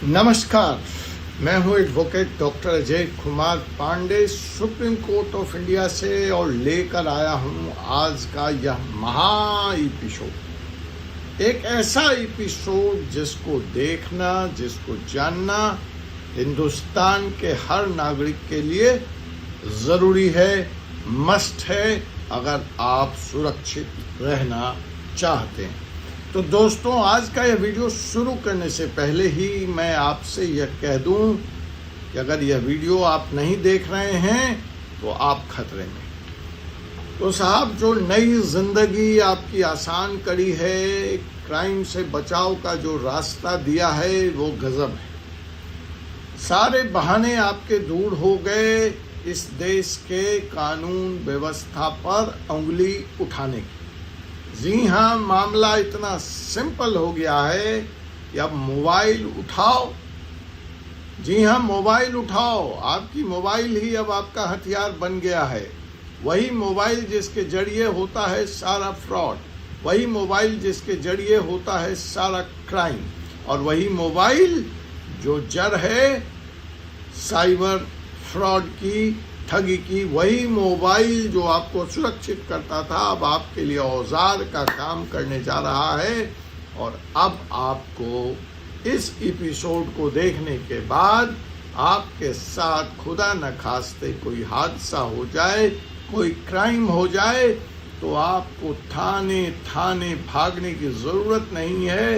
नमस्कार, मैं हूं advocate doctor Ajay Kumar Pandey Supreme Court of India से और लेकर आया हूं आज का यह महा एपिसोड। एक ऐसा एपिसोड जिसको देखना, जिसको जानना हिंदुस्तान के हर नागरिक के लिए ज़रूरी है, मस्ट है, अगर आप सुरक्षित रहना चाहते हैं। तो दोस्तों, आज का यह वीडियो शुरू करने से पहले ही मैं आपसे यह कह दूं कि अगर यह वीडियो आप नहीं देख रहे हैं तो आप खतरे में। तो साहब, जो नई ज़िंदगी आपकी आसान करी है, क्राइम से बचाव का जो रास्ता दिया है वो गज़ब है। सारे बहाने आपके दूर हो गए इस देश के कानून व्यवस्था पर उंगली उठाने की। जी हाँ, मामला इतना सिंपल हो गया है कि अब मोबाइल उठाओ। जी हाँ, मोबाइल उठाओ। आपकी मोबाइल ही अब आपका हथियार बन गया है। वही मोबाइल जिसके जरिए होता है सारा फ्रॉड, वही मोबाइल जिसके जरिए होता है सारा क्राइम, और वही मोबाइल जो जड़ है साइबर फ्रॉड की, ठगी की। वही मोबाइल जो आपको सुरक्षित करता था अब आपके लिए औजार का काम करने जा रहा है। और अब आपको इस एपिसोड को देखने के बाद आपके साथ खुदा न खास्ते कोई हादसा हो जाए, कोई क्राइम हो जाए, तो आपको थाने भागने की ज़रूरत नहीं है।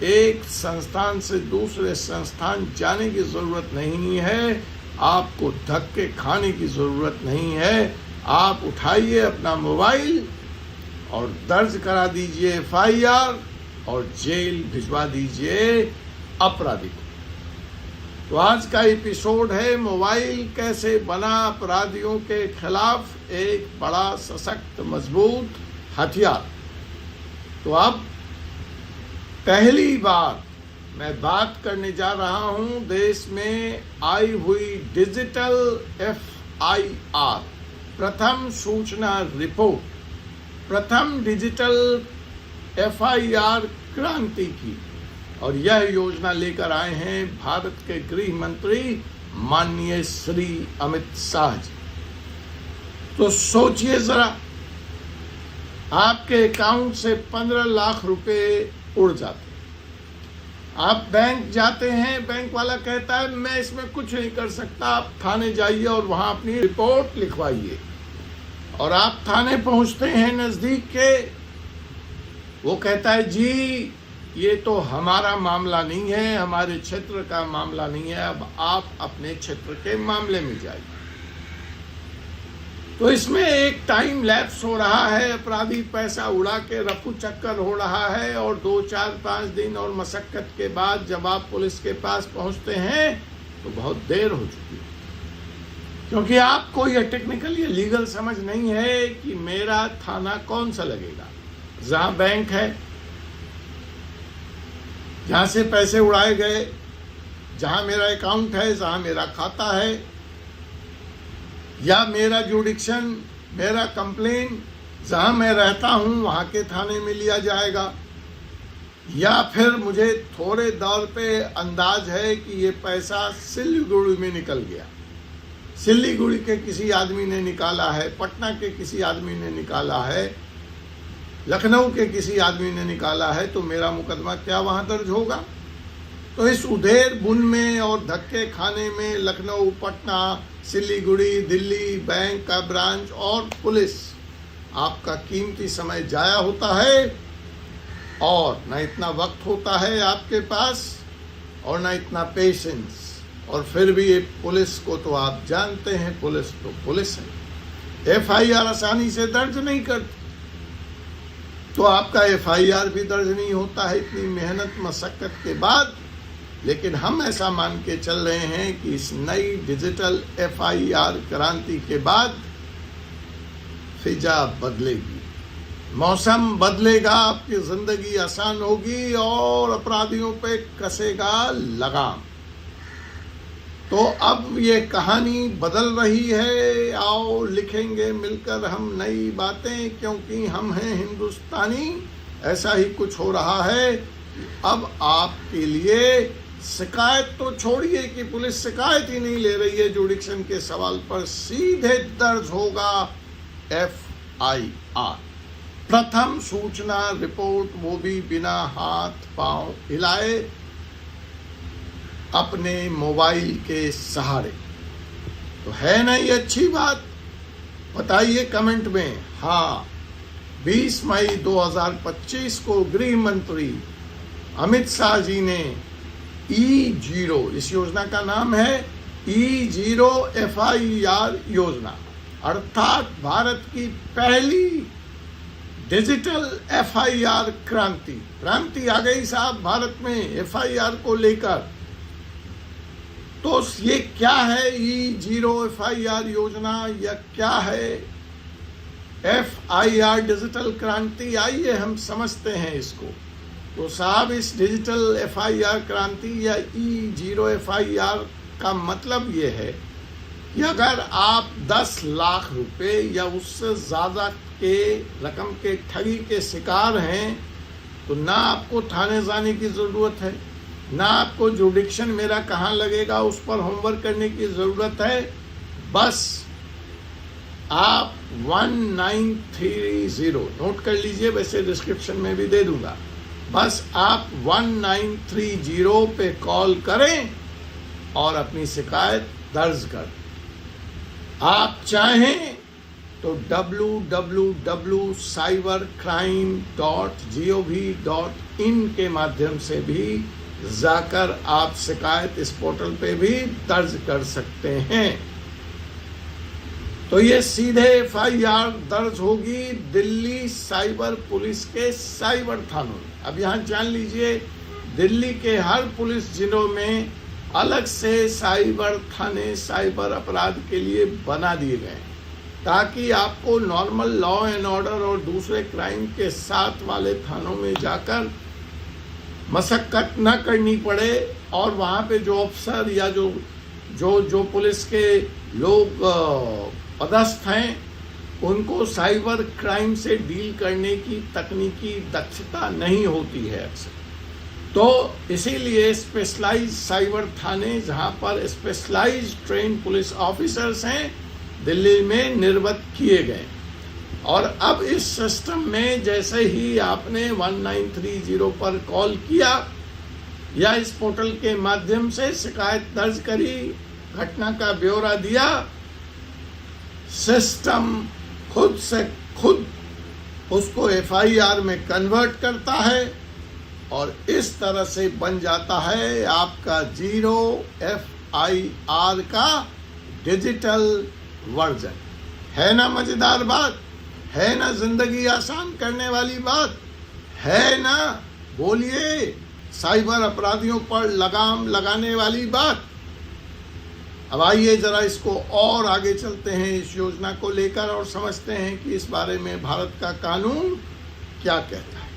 एक संस्थान से दूसरे संस्थान जाने की ज़रूरत नहीं है। आपको धक्के खाने की ज़रूरत नहीं है। आप उठाइए अपना मोबाइल और दर्ज करा दीजिए FIR और जेल भिजवा दीजिए अपराधी को। तो आज का एपिसोड है मोबाइल कैसे बना अपराधियों के खिलाफ एक बड़ा सशक्त मजबूत हथियार। तो अब पहली बार मैं बात करने जा रहा हूं देश में आई हुई डिजिटल FIR, प्रथम सूचना रिपोर्ट, प्रथम डिजिटल FIR क्रांति की। और यह योजना लेकर आए हैं भारत के गृह मंत्री माननीय श्री अमित शाह जी। तो सोचिए जरा, आपके अकाउंट से 15 लाख रुपए उड़ जाते। आप बैंक जाते हैं, बैंक वाला कहता है मैं इसमें कुछ नहीं कर सकता, आप थाने जाइए और वहां अपनी रिपोर्ट लिखवाइए। और आप थाने पहुंचते हैं नज़दीक के, वो कहता है जी ये तो हमारा मामला नहीं है, हमारे क्षेत्र का मामला नहीं है, अब आप अपने क्षेत्र के मामले में जाइए। तो इसमें एक टाइम लैप्स हो रहा है, अपराधी पैसा उड़ा के रफू चक्कर हो रहा है, और 2, 4, 5 दिन और मशक्कत के बाद जब आप पुलिस के पास पहुंचते हैं तो बहुत देर हो चुकी है। क्योंकि आपको यह टेक्निकल, ये लीगल समझ नहीं है कि मेरा थाना कौन सा लगेगा, जहां बैंक है, जहां से पैसे उड़ाए गए, जहां मेरा अकाउंट है, जहां मेरा खाता है, या मेरा जुडिक्शन, मेरा कंप्लेन जहां मैं रहता हूं वहां के थाने में लिया जाएगा। या फिर मुझे थोड़े दौर पे अंदाज है कि ये पैसा सिलीगुड़ी में निकल गया, सिलीगुड़ी के किसी आदमी ने निकाला है, पटना के किसी आदमी ने निकाला है, लखनऊ के किसी आदमी ने निकाला है, तो मेरा मुकदमा क्या वहां दर्ज होगा? तो इस उधेर बुन में और धक्के खाने में लखनऊ, पटना, सिलीगुड़ी, दिल्ली, बैंक का ब्रांच और पुलिस, आपका कीमती समय जाया होता है, और न इतना वक्त होता है आपके पास और न इतना पेशेंस। और फिर भी ये पुलिस को तो आप जानते हैं, पुलिस तो पुलिस है, FIR आसानी से दर्ज नहीं करती। तो आपका FIR भी दर्ज नहीं होता है इतनी मेहनत मशक्कत के बाद। लेकिन हम ऐसा मान के चल रहे हैं कि इस नई डिजिटल FIR क्रांति के बाद फिजा बदलेगी, मौसम बदलेगा, आपकी जिंदगी आसान होगी और अपराधियों पे कसेगा लगाम। तो अब ये कहानी बदल रही है। आओ लिखेंगे मिलकर हम नई बातें, क्योंकि हम हैं हिंदुस्तानी। ऐसा ही कुछ हो रहा है। अब आपके लिए शिकायत तो छोड़िए कि पुलिस शिकायत ही नहीं ले रही है जुडिक्शन के सवाल पर, सीधे दर्ज होगा FIR, प्रथम सूचना रिपोर्ट, वो भी बिना हाथ पांव हिलाए, अपने मोबाइल के सहारे। तो है ना ये अच्छी बात? बताइए कमेंट में। हाँ, 20 मई 2025 को गृह मंत्री अमित शाह जी ने E0, इस योजना का नाम है E0 FIR योजना, अर्थात भारत की पहली डिजिटल FIR क्रांति आ गई साहब भारत में FIR को लेकर। तो ये क्या है E0 FIR योजना, या क्या है FIR डिजिटल क्रांति? आइए हम समझते हैं इसको। तो साहब, इस डिजिटल FIR क्रांति या E0 FIR का मतलब ये है कि अगर आप 10 लाख रुपए या उससे ज़्यादा के रकम के ठगी के शिकार हैं, तो ना आपको थाने जाने की ज़रूरत है, ना आपको जुडिक्शन मेरा कहाँ लगेगा उस पर होमवर्क करने की ज़रूरत है। बस आप 1930, नोट कर लीजिए, वैसे डिस्क्रिप्शन में भी दे दूंगा। बस आप 1930 पे कॉल करें और अपनी शिकायत दर्ज कर। आप चाहें तो www.cybercrime.gov.in के माध्यम से भी जाकर आप शिकायत इस पोर्टल पे भी दर्ज कर सकते हैं। तो ये सीधे FIR दर्ज होगी दिल्ली साइबर पुलिस के साइबर थानों में। अब यहाँ जान लीजिए, दिल्ली के हर पुलिस जिलों में अलग से साइबर थाने साइबर अपराध के लिए बना दिए गए, ताकि आपको नॉर्मल लॉ एंड ऑर्डर और दूसरे क्राइम के साथ वाले थानों में जाकर मशक्कत न करनी पड़े, और वहाँ पे जो अफसर या जो पुलिस के लोग पदस्थ हैं, उनको साइबर क्राइम से डील करने की तकनीकी दक्षता नहीं होती है अक्सर। तो इसीलिए स्पेशलाइज्ड साइबर थाने, जहाँ पर स्पेशलाइज्ड ट्रेन पुलिस ऑफिसर्स हैं, दिल्ली में निर्मित किए गए। और अब इस सिस्टम में जैसे ही आपने 1930 पर कॉल किया या इस पोर्टल के माध्यम से शिकायत दर्ज करी, घटना का ब्यौरा दिया, सिस्टम खुद से खुद उसको FIR में कन्वर्ट करता है और इस तरह से बन जाता है आपका 0 FIR का डिजिटल वर्जन। है ना मजेदार बात? है ना जिंदगी आसान करने वाली बात? है ना? बोलिए, साइबर अपराधियों पर लगाम लगाने वाली बात। अब आइए जरा इसको और आगे चलते हैं इस योजना को लेकर और समझते हैं कि इस बारे में भारत का कानून क्या कहता है।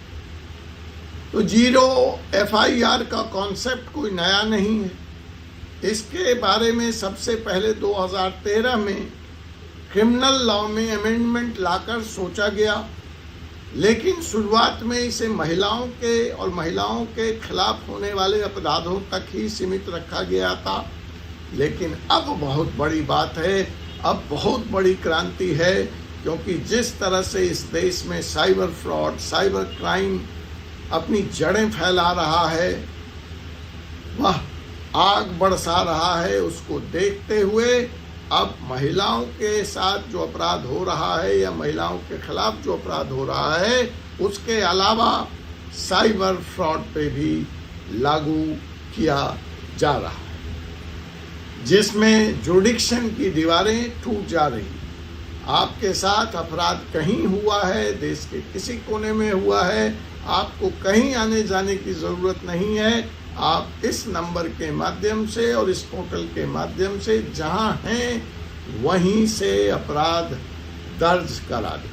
तो 0 FIR का कॉन्सेप्ट कोई नया नहीं है। इसके बारे में सबसे पहले 2013 में क्रिमिनल लॉ में अमेंडमेंट लाकर सोचा गया, लेकिन शुरुआत में इसे महिलाओं के खिलाफ होने वाले अपराधों तक ही सीमित रखा गया था। लेकिन अब बहुत बड़ी बात है, अब बहुत बड़ी क्रांति है, क्योंकि जिस तरह से इस देश में साइबर फ्रॉड, साइबर क्राइम अपनी जड़ें फैला रहा है, वह आग बरसा रहा है, उसको देखते हुए अब महिलाओं के साथ जो अपराध हो रहा है या महिलाओं के खिलाफ जो अपराध हो रहा है, उसके अलावा साइबर फ्रॉड पे भी लागू किया जा रहा है, जिसमें जुडिक्शन की दीवारें टूट जा रही। आपके साथ अपराध कहीं हुआ है, देश के किसी कोने में हुआ है, आपको कहीं आने जाने की ज़रूरत नहीं है। आप इस नंबर के माध्यम से और इस पोर्टल के माध्यम से जहां हैं वहीं से अपराध दर्ज करा दें।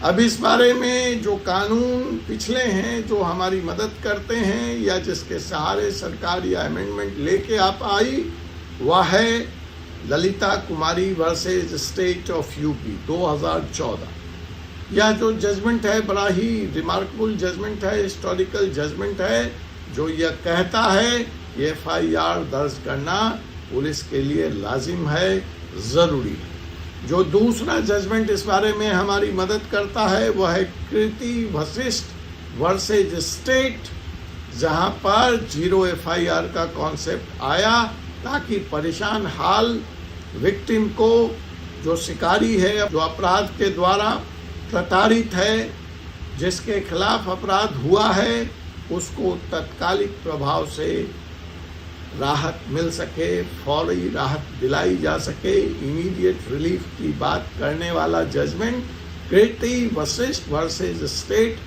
अब इस बारे में जो कानून पिछले हैं, जो हमारी मदद करते हैं या जिसके सहारे सरकार या अमेंडमेंट लेके आप आई, वह है ललिता कुमारी वर्सेज स्टेट ऑफ यूपी 2014। यह जो जजमेंट है बड़ा ही रिमार्केबल जजमेंट है, हिस्टोरिकल जजमेंट है, जो यह कहता है FIR दर्ज करना पुलिस के लिए लाजिम है, ज़रूरी है। जो दूसरा जजमेंट इस बारे में हमारी मदद करता है वो है कृति वशिष्ठ वर्सेज स्टेट, जहां पर 0 FIR का कॉन्सेप्ट आया ताकि परेशान हाल विक्टिम को, जो शिकारी है, जो अपराध के द्वारा प्रताड़ित है, जिसके खिलाफ अपराध हुआ है, उसको तत्कालिक प्रभाव से राहत मिल सके, फौरी राहत दिलाई जा सके, इमीडिएट रिलीफ की बात करने वाला जजमेंट कृति वशिष्ठ वर्सेज स्टेट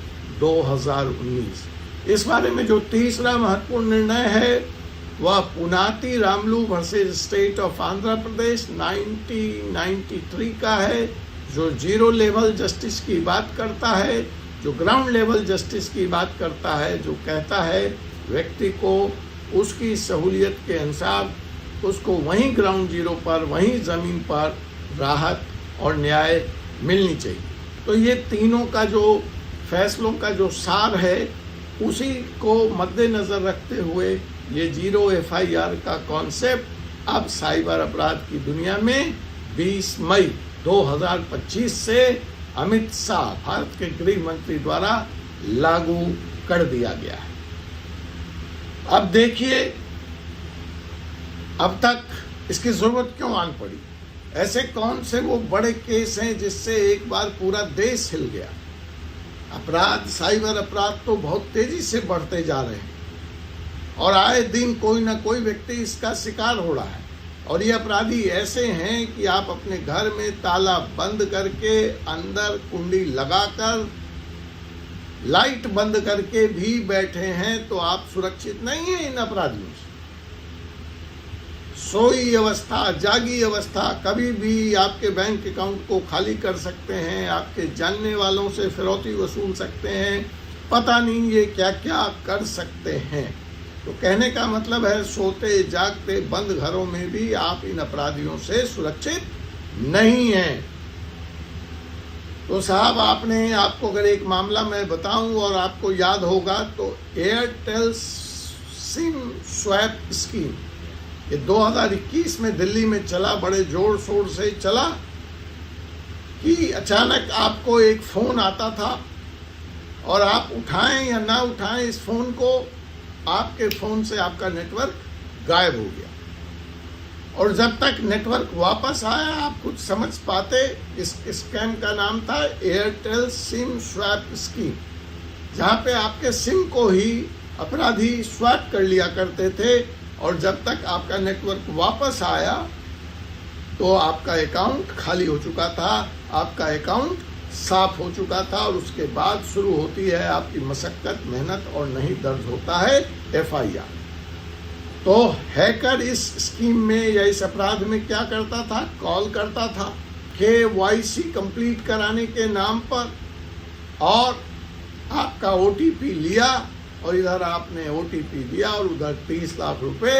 2019। इस बारे में जो तीसरा महत्वपूर्ण निर्णय है वह Punati Ramulu versus state of Andhra Pradesh 1993 का है, जो 0 लेवल जस्टिस की बात करता है, जो ग्राउंड लेवल जस्टिस की बात करता है, जो कहता है व्यक्ति को उसकी सहूलियत के अनुसार उसको वहीं ग्राउंड जीरो पर, वहीं ज़मीन पर राहत और न्याय मिलनी चाहिए। तो ये तीनों का जो फैसलों का जो सार है उसी को मद्देनज़र रखते हुए ये 0 FIR का कॉन्सेप्ट अब साइबर अपराध की दुनिया में 20 मई 2025 से अमित शाह, भारत के गृह मंत्री, द्वारा लागू कर दिया गया है। अब देखिए, अब तक इसकी जरूरत क्यों आन पड़ी? ऐसे कौन से वो बड़े केस हैं जिससे एक बार पूरा देश हिल गया? अपराध, साइबर अपराध तो बहुत तेजी से बढ़ते जा रहे हैं और आए दिन कोई ना कोई व्यक्ति इसका शिकार हो रहा है। और ये अपराधी ऐसे हैं कि आप अपने घर में ताला बंद करके, अंदर कुंडी लगाकर, लाइट बंद करके भी बैठे हैं तो आप सुरक्षित नहीं हैं इन अपराधियों से। सोई अवस्था, जागी अवस्था, कभी भी आपके बैंक अकाउंट को खाली कर सकते हैं, आपके जानने वालों से फिरौती वसूल सकते हैं, पता नहीं ये क्या क्या कर सकते हैं। तो कहने का मतलब है सोते जागते बंद घरों में भी आप इन अपराधियों से सुरक्षित नहीं हैं। तो साहब, आपको अगर एक मामला मैं बताऊं और आपको याद होगा तो एयरटेल सिम स्वैप स्कीम, ये 2021 में दिल्ली में चला, बड़े जोर शोर से चला कि अचानक आपको एक फ़ोन आता था और आप उठाएं या ना उठाएं इस फ़ोन को, आपके फ़ोन से आपका नेटवर्क गायब हो गया। और जब तक नेटवर्क वापस आया आप कुछ समझ पाते। इस स्कैम का नाम था एयरटेल सिम स्वैप स्कीम, जहाँ पे आपके सिम को ही अपराधी स्वैप कर लिया करते थे और जब तक आपका नेटवर्क वापस आया तो आपका अकाउंट खाली हो चुका था, आपका अकाउंट साफ हो चुका था और उसके बाद शुरू होती है आपकी मशक्कत, मेहनत और नहीं दर्ज होता है FIR। तो हैकर इस स्कीम में या इस अपराध में क्या करता था? कॉल करता था KYC कंप्लीट कराने के नाम पर और आपका OTP लिया और इधर आपने OTP दिया और उधर 30 लाख रुपए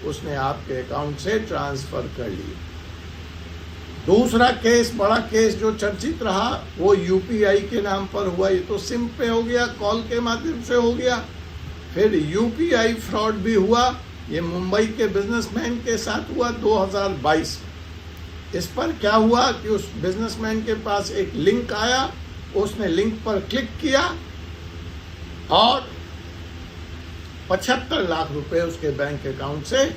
उसने आपके अकाउंट से ट्रांसफ़र कर लिए। दूसरा केस, बड़ा केस जो चर्चित रहा, वो UPI के नाम पर हुआ। ये तो सिम पे हो गया, कॉल के माध्यम से हो गया। फिर UPI फ्रॉड भी हुआ, ये मुंबई के बिजनेसमैन के साथ हुआ 2022। इस पर क्या हुआ कि उस बिजनेसमैन के पास एक लिंक आया, उसने लिंक पर क्लिक किया और 75 लाख रुपए उसके बैंक अकाउंट से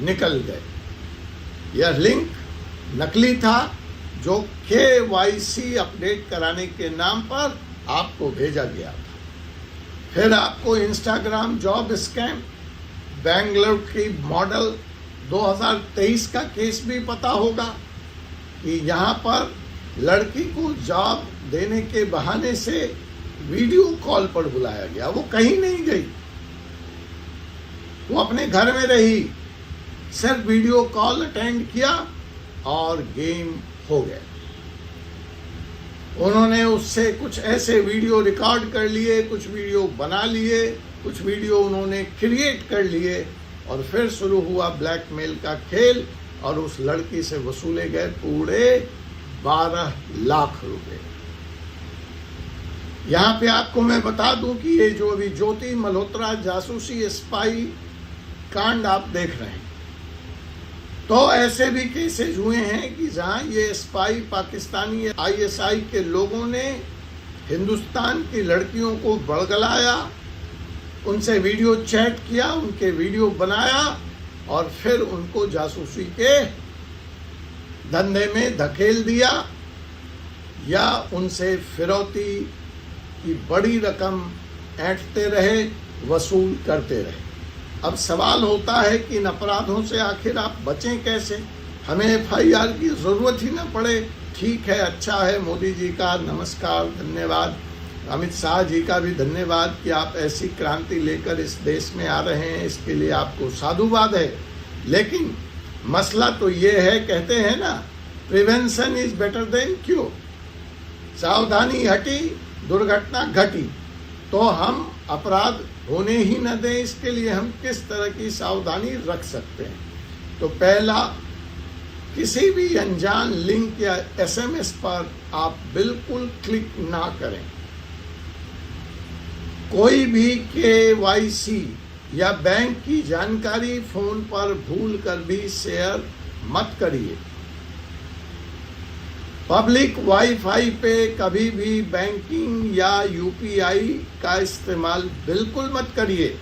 निकल गए। यह लिंक नकली था जो KYC अपडेट कराने के नाम पर आपको भेजा गया था। फिर आपको इंस्टाग्राम जॉब स्कैम, बेंगलुरु की मॉडल 2023 का केस भी पता होगा कि यहाँ पर लड़की को जॉब देने के बहाने से वीडियो कॉल पर बुलाया गया। वो कहीं नहीं गई, वो अपने घर में रही, सिर्फ वीडियो कॉल अटेंड किया और गेम हो गया। उन्होंने उससे कुछ ऐसे वीडियो रिकॉर्ड कर लिए, कुछ वीडियो बना लिए, कुछ वीडियो उन्होंने क्रिएट कर लिए और फिर शुरू हुआ ब्लैकमेल का खेल और उस लड़की से वसूले गए पूरे 12 लाख रुपए। यहाँ पे आपको मैं बता दूं कि ये जो अभी ज्योति मल्होत्रा जासूसी स्पाई कांड आप देख रहे हैं। तो ऐसे भी केसेस हुए हैं कि जहां ये स्पाई पाकिस्तानी ISI के लोगों ने हिंदुस्तान की लड़कियों को बड़गलाया, उनसे वीडियो चैट किया, उनके वीडियो बनाया और फिर उनको जासूसी के धंधे में धकेल दिया या उनसे फिरौती की बड़ी रकम ऐंठते रहे, वसूल करते रहे। अब सवाल होता है कि इन अपराधों से आखिर आप बचें कैसे? हमें FIR की ज़रूरत ही ना पड़े। ठीक है, अच्छा है। मोदी जी का नमस्कार, धन्यवाद। अमित शाह जी का भी धन्यवाद कि आप ऐसी क्रांति लेकर इस देश में आ रहे हैं, इसके लिए आपको साधुवाद है। लेकिन मसला तो ये है, कहते हैं ना, prevention is better than cure. सावधानी हटी, दुर्घटना घटी। तो हम अपराध होने ही न दें, इसके लिए हम किस तरह की सावधानी रख सकते हैं? तो पहला, किसी भी अनजान लिंक या SMS पर आप बिल्कुल क्लिक ना करें। कोई भी KYC या बैंक की जानकारी फोन पर भूल कर भी शेयर मत करिए। पब्लिक वाईफाई पे कभी भी बैंकिंग या UPI का इस्तेमाल बिल्कुल मत करिए।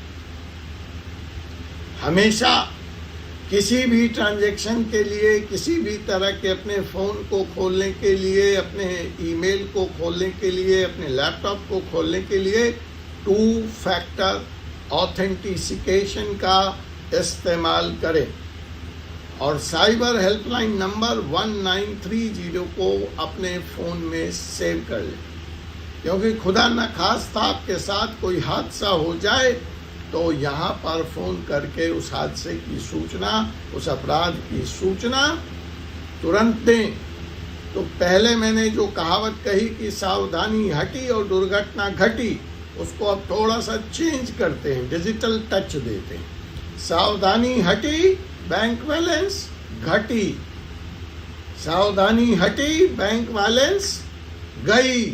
हमेशा किसी भी ट्रांजैक्शन के लिए, किसी भी तरह के अपने फ़ोन को खोलने के लिए, अपने ईमेल को खोलने के लिए, अपने लैपटॉप को खोलने के लिए 2 फैक्टर ऑथेंटिसिकेशन का इस्तेमाल करें और साइबर हेल्पलाइन नंबर 1930 को अपने फ़ोन में सेव कर लें, क्योंकि खुदा न खास्ता आपके साथ कोई हादसा हो जाए तो यहाँ पर फ़ोन करके उस हादसे की सूचना, उस अपराध की सूचना तुरंत दें। तो पहले मैंने जो कहावत कही कि सावधानी हटी और दुर्घटना घटी, उसको अब थोड़ा सा चेंज करते हैं, डिजिटल टच देते हैं। सावधानी हटी, बैंक बैलेंस घटी। सावधानी हटी, बैंक बैलेंस गई।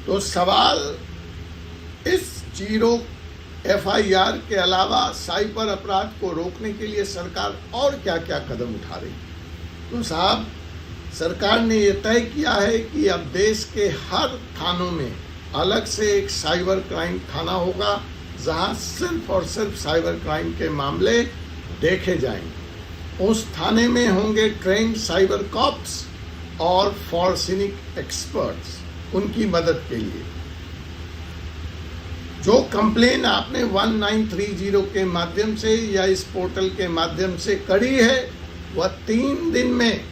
तो सवाल, इस जीरो FIR के अलावा साइबर अपराध को रोकने के लिए सरकार और क्या क्या कदम उठा रही? तो साहब, सरकार ने ये तय किया है कि अब देश के हर थानों में अलग से एक साइबर क्राइम थाना होगा, जहां सिर्फ और सिर्फ साइबर क्राइम के मामले देखे जाएंगे। उस थाने में होंगे ट्रेंड साइबर कॉप्स और फॉरेंसिक एक्सपर्ट्स उनकी मदद के लिए। जो कंप्लेन आपने 1930 के माध्यम से या इस पोर्टल के माध्यम से करी है, वह 3 दिन में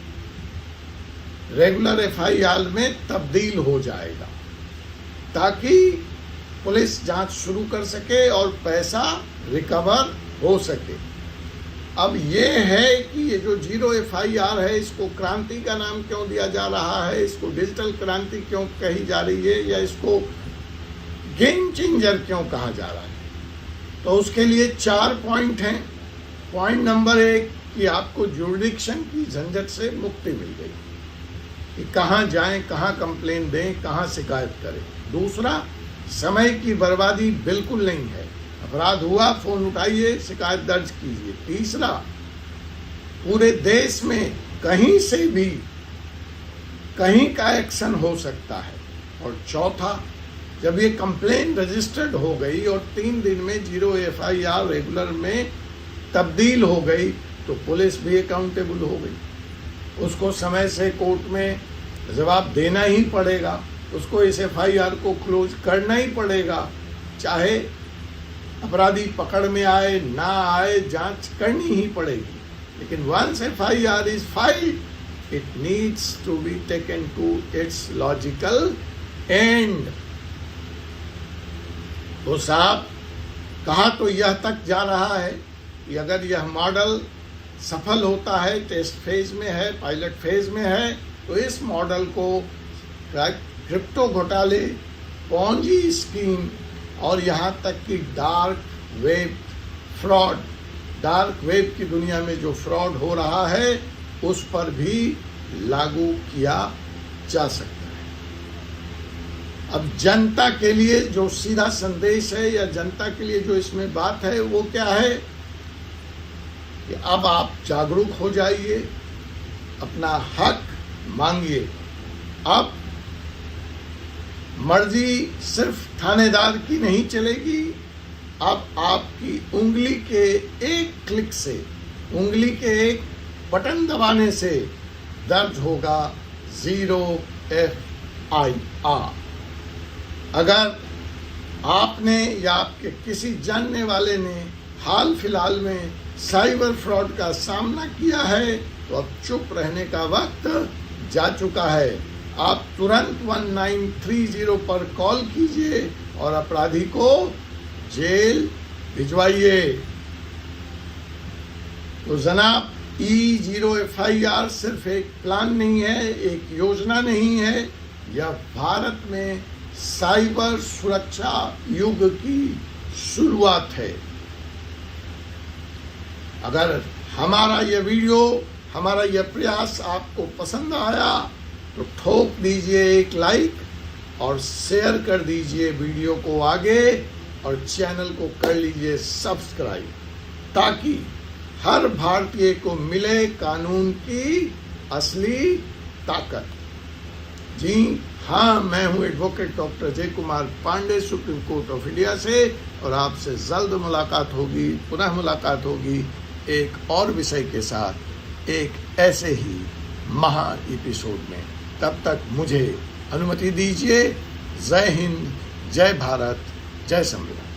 रेगुलर FIR में तब्दील हो जाएगा, ताकि पुलिस जांच शुरू कर सके और पैसा रिकवर हो सके। अब ये है कि ये जो जीरो FIR है, इसको क्रांति का नाम क्यों दिया जा रहा है, इसको डिजिटल क्रांति क्यों कही जा रही है, या इसको गेम चेंजर क्यों कहा जा रहा है? तो उसके लिए 4 पॉइंट हैं। पॉइंट नंबर 1 कि आपको जुरिडिक्शन की झंझट से मुक्ति मिल गई कि कहाँ जाएं, कहाँ कंप्लेन दें, कहाँ शिकायत करें। दूसरा, समय की बर्बादी बिल्कुल नहीं है। अपराध हुआ, फोन उठाइए, शिकायत दर्ज कीजिए। तीसरा, पूरे देश में कहीं से भी कहीं का एक्शन हो सकता है। और चौथा, जब ये कंप्लेन रजिस्टर्ड हो गई और 3 दिन में जीरो FIR रेगुलर में तब्दील हो गई, तो पुलिस भी अकाउंटेबल हो गई। उसको समय से कोर्ट में जवाब देना ही पड़ेगा, उसको इस FIR को क्लोज करना ही पड़ेगा, चाहे अपराधी पकड़ में आए ना आए, जांच करनी ही पड़ेगी। लेकिन once FIR is filed, it needs to be taken to its logical end. तो साहब, कहा तो यह तक जा रहा है कि अगर यह मॉडल सफल होता है, टेस्ट फेज में है, पायलट फेज में है, तो इस मॉडल को क्रिप्टो घोटाले, पॉन्जी स्कीम और यहाँ तक कि dark web fraud, dark web की दुनिया में जो फ्रॉड हो रहा है, उस पर भी लागू किया जा सकता है। अब जनता के लिए जो सीधा संदेश है या जनता के लिए जो इसमें बात है वो क्या है कि अब आप जागरूक हो जाइए, अपना हक मांगिए। अब मर्जी सिर्फ थानेदार की नहीं चलेगी, अब आपकी उंगली के एक क्लिक से, उंगली के एक बटन दबाने से दर्ज होगा 0 FIR। अगर आपने या आपके किसी जानने वाले ने हाल फिलहाल में साइबर फ्रॉड का सामना किया है तो अब चुप रहने का वक्त जा चुका है। आप तुरंत 1930 पर कॉल कीजिए और अपराधी को जेल भिजवाइए। तो जनाब, E0 FIR सिर्फ एक प्लान नहीं है, एक योजना नहीं है, यह भारत में साइबर सुरक्षा युग की शुरुआत है। अगर हमारा यह वीडियो, हमारा यह प्रयास आपको पसंद आया तो ठोक दीजिए एक लाइक और शेयर कर दीजिए वीडियो को आगे, और चैनल को कर लीजिए सब्सक्राइब, ताकि हर भारतीय को मिले कानून की असली ताकत। जी हाँ, मैं हूँ advocate doctor Ajay Kumar Pandey, Supreme Court of India से, और आपसे जल्द मुलाकात होगी, पुनः मुलाकात होगी एक और विषय के साथ, एक ऐसे ही महा एपिसोड में। तब तक मुझे अनुमति दीजिए। जय हिंद, जय भारत, जय संविधान।